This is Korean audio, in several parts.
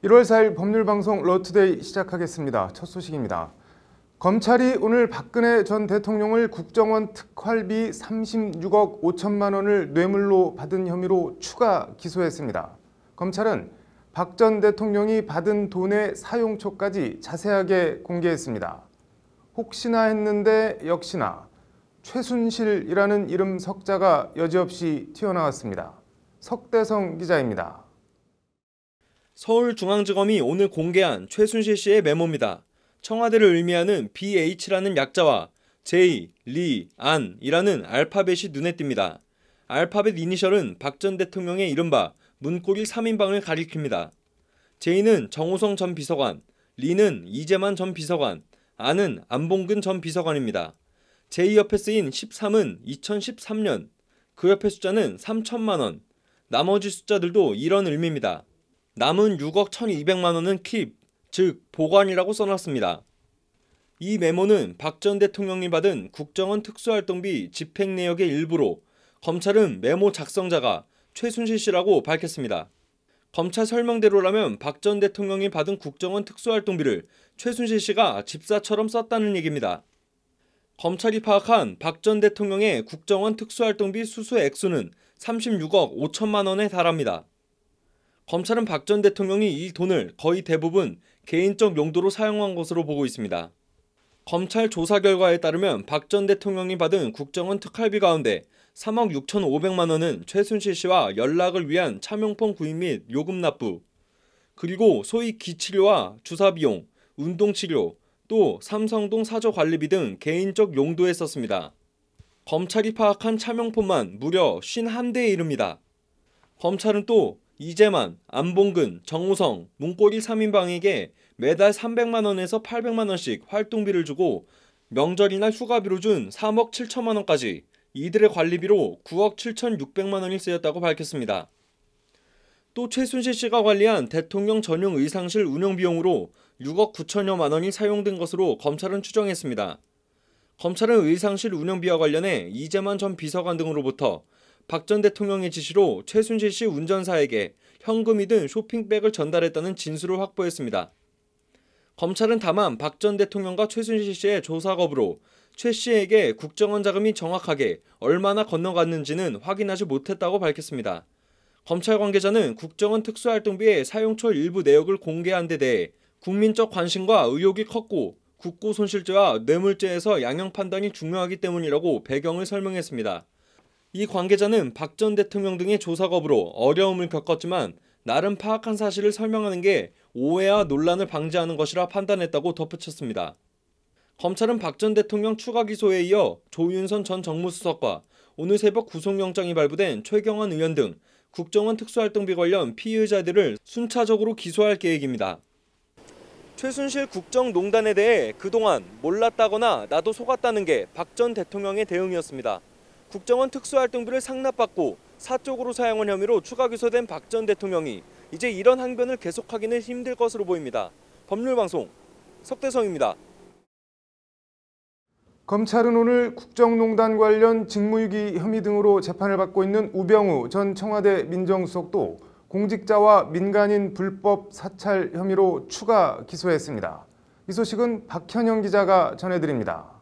1월 4일 법률방송 러투데이 시작하겠습니다. 첫 소식입니다. 검찰이 오늘 박근혜 전 대통령을 국정원 특활비 36억 5천만 원을 뇌물로 받은 혐의로 추가 기소했습니다. 검찰은 박 전 대통령이 받은 돈의 사용처까지 자세하게 공개했습니다. 혹시나 했는데 역시나 최순실이라는 이름 석자가 여지없이 튀어나왔습니다. 석대성 기자입니다. 서울중앙지검이 오늘 공개한 최순실 씨의 메모입니다. 청와대를 의미하는 BH라는 약자와 J, 리, 안이라는 알파벳이 눈에 띕니다. 알파벳 이니셜은 박 전 대통령의 이른바 문고리 3인방을 가리킵니다. J는 정호성 전 비서관, 리는 이재만 전 비서관, 안은 안봉근 전 비서관입니다. J 옆에 쓰인 13은 2013년, 그 옆에 숫자는 3천만 원, 나머지 숫자들도 이런 의미입니다. 남은 6억 1,200만 원은 킵, 즉 보관이라고 써놨습니다. 이 메모는 박 전 대통령이 받은 국정원 특수활동비 집행 내역의 일부로 검찰은 메모 작성자가 최순실 씨라고 밝혔습니다. 검찰 설명대로라면 박 전 대통령이 받은 국정원 특수활동비를 최순실 씨가 집사처럼 썼다는 얘기입니다. 검찰이 파악한 박 전 대통령의 국정원 특수활동비 수수 액수는 36억 5천만 원에 달합니다. 검찰은 박 전 대통령이 이 돈을 거의 대부분 개인적 용도로 사용한 것으로 보고 있습니다. 검찰 조사 결과에 따르면 박 전 대통령이 받은 국정원 특활비 가운데 3억 6,500만 원은 최순실 씨와 연락을 위한 차명폰 구입 및 요금 납부, 그리고 소위 기치료와 주사비용, 운동치료, 또 삼성동 사저관리비 등 개인적 용도에 썼습니다. 검찰이 파악한 차명폰만 무려 51대에 이릅니다. 검찰은 또 이재만, 안봉근, 정우성, 문고리 3인방에게 매달 300만 원에서 800만 원씩 활동비를 주고 명절이나 휴가비로 준 3억 7천만 원까지 이들의 관리비로 9억 7,600만 원이 쓰였다고 밝혔습니다. 또 최순실 씨가 관리한 대통령 전용 의상실 운영 비용으로 6억 9천여만 원이 사용된 것으로 검찰은 추정했습니다. 검찰은 의상실 운영비와 관련해 이재만 전 비서관 등으로부터 박 전 대통령의 지시로 최순실 씨 운전사에게 현금이든 쇼핑백을 전달했다는 진술을 확보했습니다. 검찰은 다만 박 전 대통령과 최순실 씨의 조사 거부로 최 씨에게 국정원 자금이 정확하게 얼마나 건너갔는지는 확인하지 못했다고 밝혔습니다. 검찰 관계자는 국정원 특수활동비의 사용처 일부 내역을 공개한 데 대해 국민적 관심과 의혹이 컸고 국고손실죄와 뇌물죄에서 양형 판단이 중요하기 때문이라고 배경을 설명했습니다. 이 관계자는 박 전 대통령 등의 조사 거부로 어려움을 겪었지만 나름 파악한 사실을 설명하는 게 오해와 논란을 방지하는 것이라 판단했다고 덧붙였습니다. 검찰은 박 전 대통령 추가 기소에 이어 조윤선 전 정무수석과 오늘 새벽 구속영장이 발부된 최경환 의원 등 국정원 특수활동비 관련 피의자들을 순차적으로 기소할 계획입니다. 최순실 국정농단에 대해 그동안 몰랐다거나 나도 속았다는 게 박 전 대통령의 대응이었습니다. 국정원 특수활동비를 상납받고 사적으로 사용한 혐의로 추가 기소된 박 전 대통령이 이제 이런 항변을 계속하기는 힘들 것으로 보입니다. 법률방송 석대성입니다. 검찰은 오늘 국정농단 관련 직무유기 혐의 등으로 재판을 받고 있는 우병우 전 청와대 민정수석도 공직자와 민간인 불법 사찰 혐의로 추가 기소했습니다. 이 소식은 박현영 기자가 전해드립니다.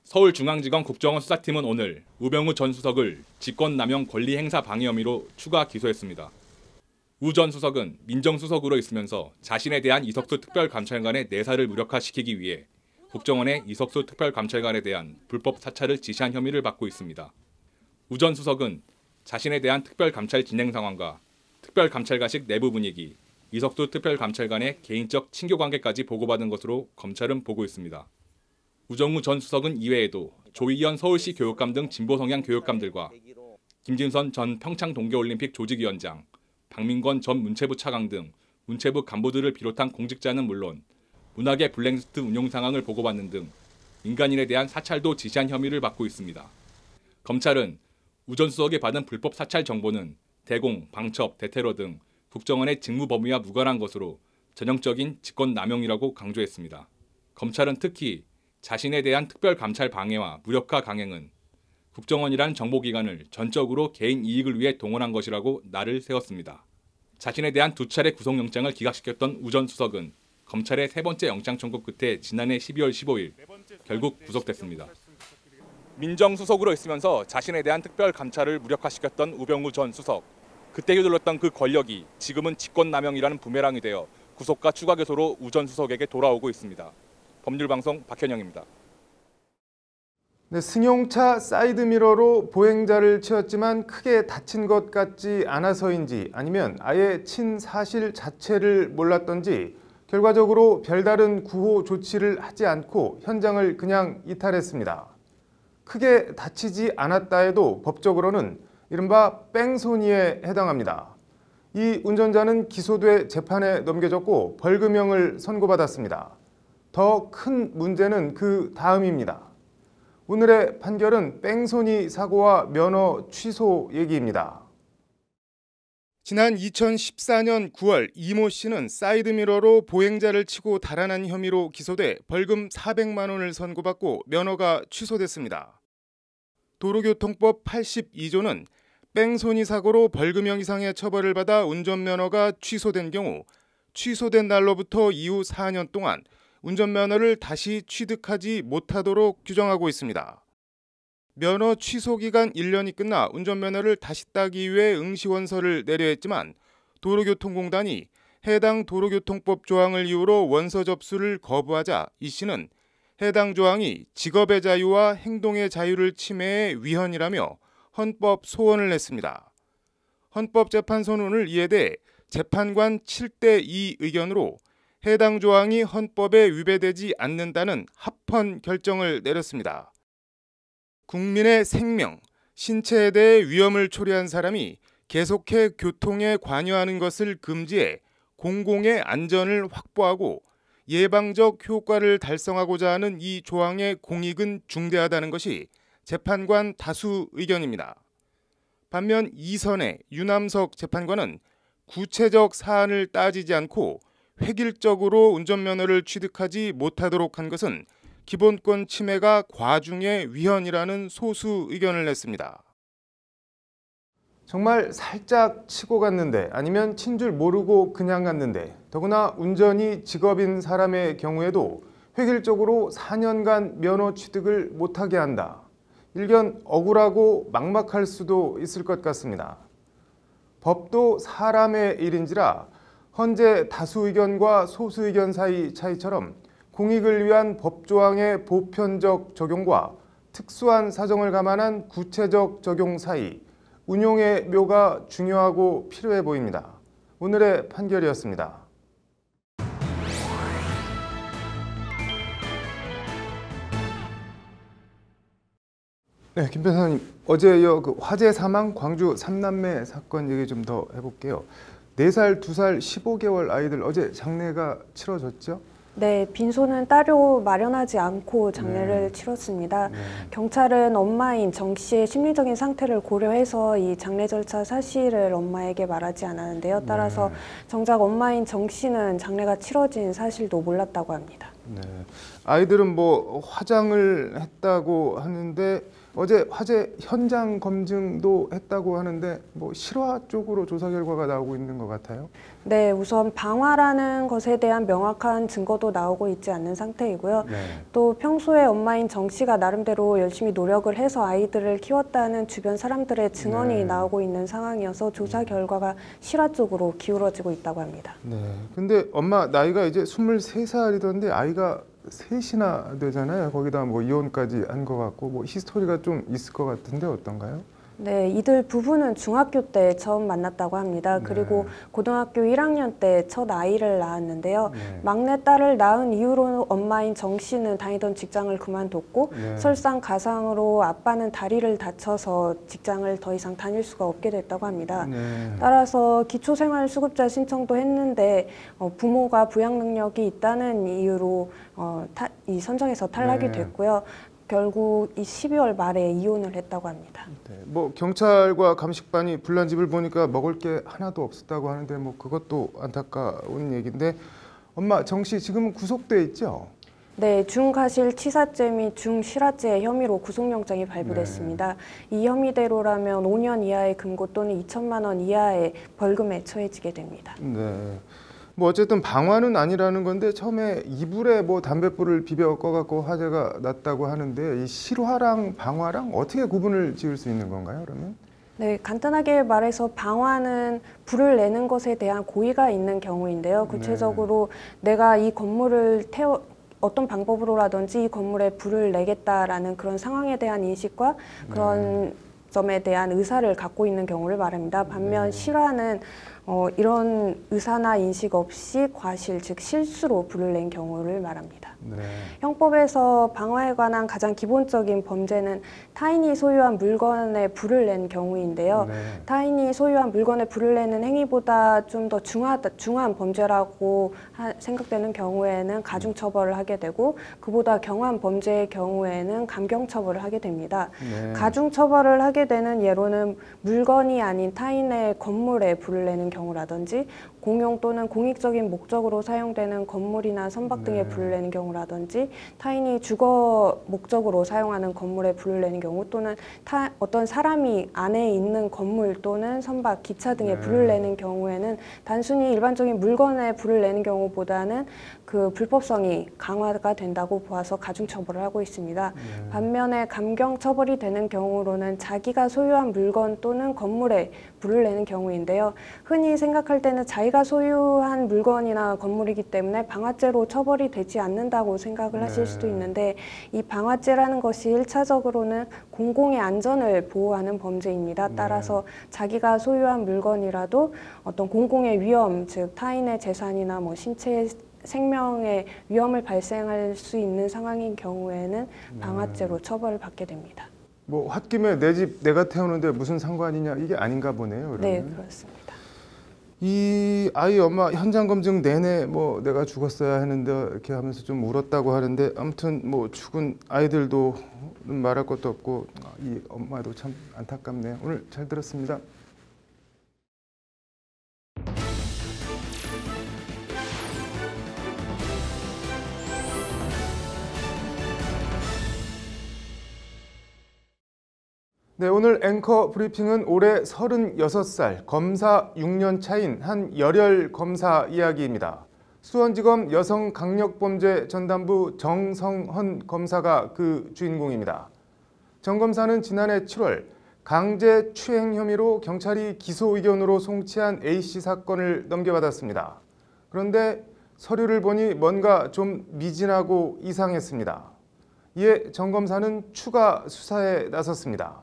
서울중앙지검 국정원 수사팀은 오늘 우병우 전 수석을 직권남용 권리행사 방해 혐의로 추가 기소했습니다. 우 전 수석은 민정수석으로 있으면서 자신에 대한 이석수 특별감찰관의 내사를 무력화시키기 위해 국정원의 이석수 특별감찰관에 대한 불법 사찰을 지시한 혐의를 받고 있습니다. 우 전 수석은 자신에 대한 특별감찰 진행 상황과 특별감찰관식 내부 분위기, 이석수 특별감찰관의 개인적 친교관계까지 보고받은 것으로 검찰은 보고 있습니다. 우정우 전 수석은 이외에도 조희연 서울시 교육감 등 진보 성향 교육감들과 김진선 전 평창 동계올림픽 조직위원장, 박민권 전 문체부 차관 등 문체부 간부들을 비롯한 공직자는 물론 문학의 블랙리스트 운용 상황을 보고받는 등 민간인에 대한 사찰도 지시한 혐의를 받고 있습니다. 검찰은 우 전 수석이 받은 불법 사찰 정보는 대공, 방첩, 대테러 등 국정원의 직무 범위와 무관한 것으로 전형적인 직권남용이라고 강조했습니다. 검찰은 특히 자신에 대한 특별감찰 방해와 무력화 강행은 국정원이란 정보기관을 전적으로 개인 이익을 위해 동원한 것이라고 날을 세웠습니다. 자신에 대한 2차례 구속영장을 기각시켰던 우 전 수석은 검찰의 3번째 영장 청구 끝에 지난해 12월 15일 결국 구속됐습니다. 민정수석으로 있으면서 자신에 대한 특별 감찰을 무력화시켰던 우병우 전 수석. 그때 휘둘렀던 그 권력이 지금은 직권남용이라는 부메랑이 되어 구속과 추가 기소로 우 전 수석에게 돌아오고 있습니다. 법률방송 박현영입니다. 네, 승용차 사이드미러로 보행자를 치었지만 크게 다친 것 같지 않아서인지 아니면 아예 친 사실 자체를 몰랐던지 결과적으로 별다른 구호 조치를 하지 않고 현장을 그냥 이탈했습니다. 크게 다치지 않았다 해도 법적으로는 이른바 뺑소니에 해당합니다. 이 운전자는 기소돼 재판에 넘겨졌고 벌금형을 선고받았습니다. 더 큰 문제는 그 다음입니다. 오늘의 판결은 뺑소니 사고와 면허 취소 얘기입니다. 지난 2014년 9월 이모 씨는 사이드미러로 보행자를 치고 달아난 혐의로 기소돼 벌금 400만 원을 선고받고 면허가 취소됐습니다. 도로교통법 82조는 뺑소니 사고로 벌금형 이상의 처벌을 받아 운전면허가 취소된 경우 취소된 날로부터 이후 4년 동안 운전면허를 다시 취득하지 못하도록 규정하고 있습니다. 면허 취소 기간 1년이 끝나 운전면허를 다시 따기 위해 응시원서를 내려 했지만 도로교통공단이 해당 도로교통법 조항을 이유로 원서 접수를 거부하자 이 씨는 해당 조항이 직업의 자유와 행동의 자유를 침해해 위헌이라며 헌법 소원을 냈습니다. 헌법재판소는 오늘 이에 대해 재판관 7대2 의견으로 해당 조항이 헌법에 위배되지 않는다는 합헌 결정을 내렸습니다. 국민의 생명, 신체에 대해 위험을 초래한 사람이 계속해 교통에 관여하는 것을 금지해 공공의 안전을 확보하고 예방적 효과를 달성하고자 하는 이 조항의 공익은 중대하다는 것이 재판관 다수 의견입니다. 반면 이선의 유남석 재판관은 구체적 사안을 따지지 않고 획일적으로 운전면허를 취득하지 못하도록 한 것은 기본권 침해가 과중의 위헌이라는 소수 의견을 냈습니다. 정말 살짝 치고 갔는데 아니면 친 줄 모르고 그냥 갔는데 더구나 운전이 직업인 사람의 경우에도 획일적으로 4년간 면허 취득을 못하게 한다. 일견 억울하고 막막할 수도 있을 것 같습니다. 법도 사람의 일인지라 헌재 다수 의견과 소수 의견 사이 차이처럼 공익을 위한 법조항의 보편적 적용과 특수한 사정을 감안한 구체적 적용 사이 운용의 묘가 중요하고 필요해 보입니다. 오늘의 판결이었습니다. 네, 김 변호사님, 어제 이어 그 화재 사망 광주 3남매 사건 얘기 좀 더 해볼게요. 4살, 2살, 15개월 아이들 어제 장례가 치러졌죠? 네, 빈소는 따로 마련하지 않고 장례를 치렀습니다. 경찰은 엄마인 정 씨의 심리적인 상태를 고려해서 이 장례 절차 사실을 엄마에게 말하지 않았는데요. 따라서 정작 엄마인 정 씨는 장례가 치러진 사실도 몰랐다고 합니다. 네, 아이들은 뭐 화장을 했다고 하는데 어제 화재 현장 검증도 했다고 하는데 뭐 실화 쪽으로 조사 결과가 나오고 있는 것 같아요. 네, 우선 방화라는 것에 대한 명확한 증거도 나오고 있지 않는 상태이고요. 또 평소에 엄마인 정 씨가 나름대로 열심히 노력을 해서 아이들을 키웠다는 주변 사람들의 증언이 나오고 있는 상황이어서 조사 결과가 실화 쪽으로 기울어지고 있다고 합니다. 네, 근데 엄마 나이가 이제 23살이던데 아이가 셋이나 되잖아요. 거기다 뭐 이혼까지 한 것 같고 뭐 히스토리가 좀 있을 것 같은데 어떤가요? 네, 이들 부부는 중학교 때 처음 만났다고 합니다. 그리고 고등학교 1학년 때 첫 아이를 낳았는데요. 막내 딸을 낳은 이후로 엄마인 정 씨는 다니던 직장을 그만뒀고 설상가상으로 아빠는 다리를 다쳐서 직장을 더 이상 다닐 수가 없게 됐다고 합니다. 따라서 기초생활수급자 신청도 했는데 부모가 부양 능력이 있다는 이유로 이 선정에서 탈락이 됐고요. 결국 이 12월 말에 이혼을 했다고 합니다. 네, 뭐 경찰과 감식반이 불난 집을 보니까 먹을 게 하나도 없었다고 하는데 뭐 그것도 안타까운 얘기인데 엄마 정 씨 지금은 구속돼 있죠? 네, 중과실치사죄 및 중실화죄 혐의로 구속영장이 발부됐습니다. 이 혐의대로라면 5년 이하의 금고 또는 2천만 원 이하의 벌금에 처해지게 됩니다. 네. 뭐 어쨌든 방화는 아니라는 건데 처음에 이불에 뭐 담뱃불을 비벼 꺼갖고 화재가 났다고 하는데 이 실화랑 방화랑 어떻게 구분을 지을 수 있는 건가요? 그러면? 네, 간단하게 말해서 방화는 불을 내는 것에 대한 고의가 있는 경우인데요. 구체적으로 내가 이 건물을 어떤 방법으로라든지 이 건물에 불을 내겠다라는 그런 상황에 대한 인식과 그런 점에 대한 의사를 갖고 있는 경우를 말합니다. 반면 실화는 이런 의사나 인식 없이 과실, 즉 실수로 불을 낸 경우를 말합니다. 네. 형법에서 방화에 관한 가장 기본적인 범죄는 타인이 소유한 물건에 불을 낸 경우인데요. 타인이 소유한 물건에 불을 내는 행위보다 좀 더 중한 범죄라고 생각되는 경우에는 가중처벌을 하게 되고 그보다 경한 범죄의 경우에는 감경처벌을 하게 됩니다. 가중처벌을 하게 되는 예로는 물건이 아닌 타인의 건물에 불을 내는 경우라든지 공용 또는 공익적인 목적으로 사용되는 건물이나 선박 등에 불을 내는 경우라든지 타인이 주거 목적으로 사용하는 건물에 불을 내는 경우 또는 어떤 사람이 안에 있는 건물 또는 선박, 기차 등에 불을 내는 경우에는 단순히 일반적인 물건에 불을 내는 경우보다는 그 불법성이 강화가 된다고 보아서 가중처벌을 하고 있습니다. 반면에 감경처벌이 되는 경우로는 자기가 소유한 물건 또는 건물에 불을 내는 경우인데요. 흔히 생각할 때는 자기가 소유한 물건이나 건물이기 때문에 방화죄로 처벌이 되지 않는다고 생각을 하실 수도 있는데 이 방화죄라는 것이 1차적으로는 공공의 안전을 보호하는 범죄입니다. 따라서 자기가 소유한 물건이라도 어떤 공공의 위험, 즉 타인의 재산이나 뭐 신체 생명의 위험을 발생할 수 있는 상황인 경우에는 방화죄로 처벌을 받게 됩니다. 뭐 홧김에 내 집 내가 태우는데 무슨 상관이냐 이게 아닌가 보네요. 그러면. 네, 그렇습니다. 이 아이 엄마 현장 검증 내내 뭐 내가 죽었어야 했는데 이렇게 하면서 좀 울었다고 하는데 아무튼 뭐 죽은 아이들도 말할 것도 없고 이 엄마도 참 안타깝네요. 오늘 잘 들었습니다. 네, 오늘 앵커 브리핑은 올해 36살, 검사 6년 차인 한 열혈 검사 이야기입니다. 수원지검 여성강력범죄 전담부 정성헌 검사가 그 주인공입니다. 정 검사는 지난해 7월 강제추행 혐의로 경찰이 기소 의견으로 송치한 A씨 사건을 넘겨받았습니다. 그런데 서류를 보니 뭔가 좀 미진하고 이상했습니다. 이에 정 검사는 추가 수사에 나섰습니다.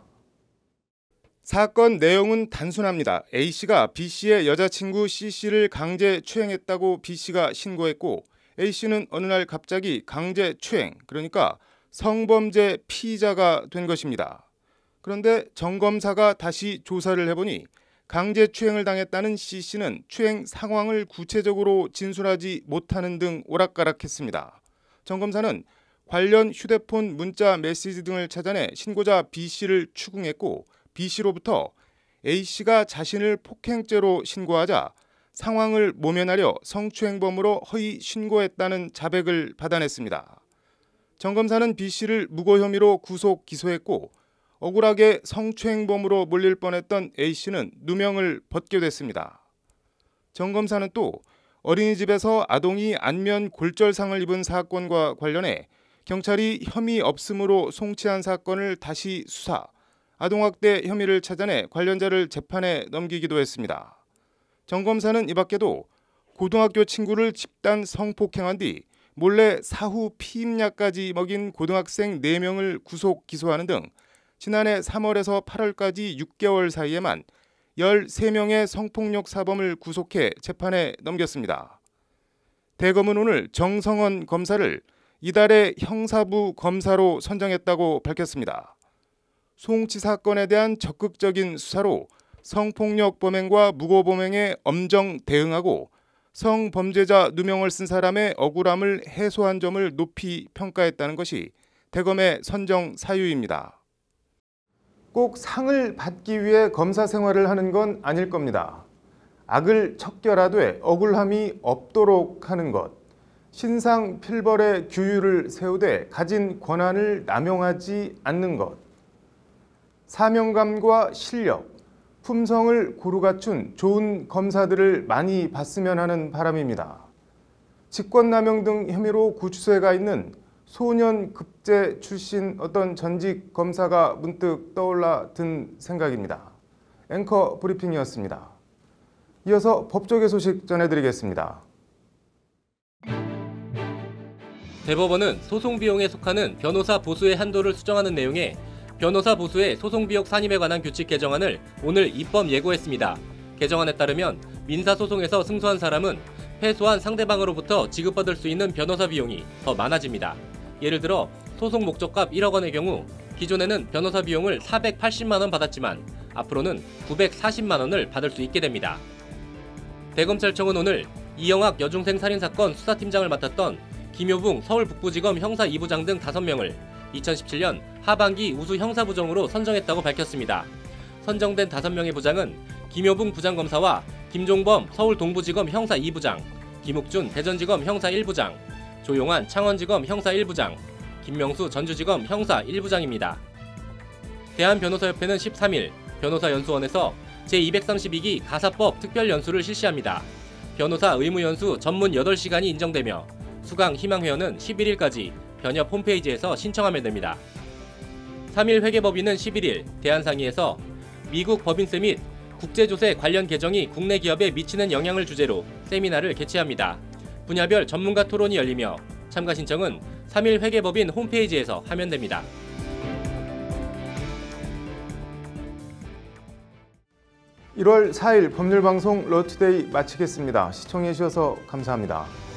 사건 내용은 단순합니다. A씨가 B씨의 여자친구 C씨를 강제 추행했다고 B씨가 신고했고 A씨는 어느 날 갑자기 강제 추행, 그러니까 성범죄 피의자가 된 것입니다. 그런데 정 검사가 다시 조사를 해보니 강제 추행을 당했다는 C씨는 추행 상황을 구체적으로 진술하지 못하는 등 오락가락했습니다. 정 검사는 관련 휴대폰, 문자, 메시지 등을 찾아내 신고자 B씨를 추궁했고 B씨로부터 A씨가 자신을 폭행죄로 신고하자 상황을 모면하려 성추행범으로 허위 신고했다는 자백을 받아냈습니다. 정 검사는 B씨를 무고 혐의로 구속 기소했고 억울하게 성추행범으로 몰릴 뻔했던 A씨는 누명을 벗게 됐습니다. 정 검사는 또 어린이집에서 아동이 안면 골절상을 입은 사건과 관련해 경찰이 혐의 없음으로 송치한 사건을 다시 수사, 아동학대 혐의를 찾아내 관련자를 재판에 넘기기도 했습니다. 정 검사는 이 밖에도 고등학교 친구를 집단 성폭행한 뒤 몰래 사후 피임약까지 먹인 고등학생 4명을 구속 기소하는 등 지난해 3월에서 8월까지 6개월 사이에만 13명의 성폭력 사범을 구속해 재판에 넘겼습니다. 대검은 오늘 정성헌 검사를 이달의 형사부 검사로 선정했다고 밝혔습니다. 송치 사건에 대한 적극적인 수사로 성폭력 범행과 무고범행에 엄정 대응하고 성범죄자 누명을 쓴 사람의 억울함을 해소한 점을 높이 평가했다는 것이 대검의 선정 사유입니다. 꼭 상을 받기 위해 검사 생활을 하는 건 아닐 겁니다. 악을 척결하되 억울함이 없도록 하는 것. 신상 필벌의 규율을 세우되 가진 권한을 남용하지 않는 것, 사명감과 실력, 품성을 고루 갖춘 좋은 검사들을 많이 봤으면 하는 바람입니다. 직권남용 등 혐의로 구치소에 가 있는 소년급제 출신 어떤 전직 검사가 문득 떠올라 든 생각입니다. 앵커 브리핑이었습니다. 이어서 법조계 소식 전해드리겠습니다. 대법원은 소송 비용에 속하는 변호사 보수의 한도를 수정하는 내용의 변호사 보수의 소송 비용 산입에 관한 규칙 개정안을 오늘 입법 예고했습니다. 개정안에 따르면 민사소송에서 승소한 사람은 패소한 상대방으로부터 지급받을 수 있는 변호사 비용이 더 많아집니다. 예를 들어 소송 목적값 1억 원의 경우 기존에는 변호사 비용을 480만 원 받았지만 앞으로는 940만 원을 받을 수 있게 됩니다. 대검찰청은 오늘 이영학 여중생 살인사건 수사팀장을 맡았던 김효붕 서울북부지검 형사 2부장 등 5명을 2017년 하반기 우수 형사부장으로 선정했다고 밝혔습니다. 선정된 5명의 부장은 김효붕 부장검사와 김종범 서울동부지검 형사 2부장, 김욱준 대전지검 형사 1부장, 조용환 창원지검 형사 1부장, 김명수 전주지검 형사 1부장입니다. 대한변호사협회는 13일 변호사연수원에서 제232기 가사법 특별연수를 실시합니다. 변호사 의무연수 전문 8시간이 인정되며 수강 희망회원은 11일까지 변협 홈페이지에서 신청하면 됩니다. 3일 회계법인은 11일 대한상의에서 미국 법인세 및 국제조세 관련 개정이 국내 기업에 미치는 영향을 주제로 세미나를 개최합니다. 분야별 전문가 토론이 열리며 참가 신청은 3일 회계법인 홈페이지에서 하면 됩니다. (1월 4일) 법률방송 러투데이 마치겠습니다. 시청해 주셔서 감사합니다.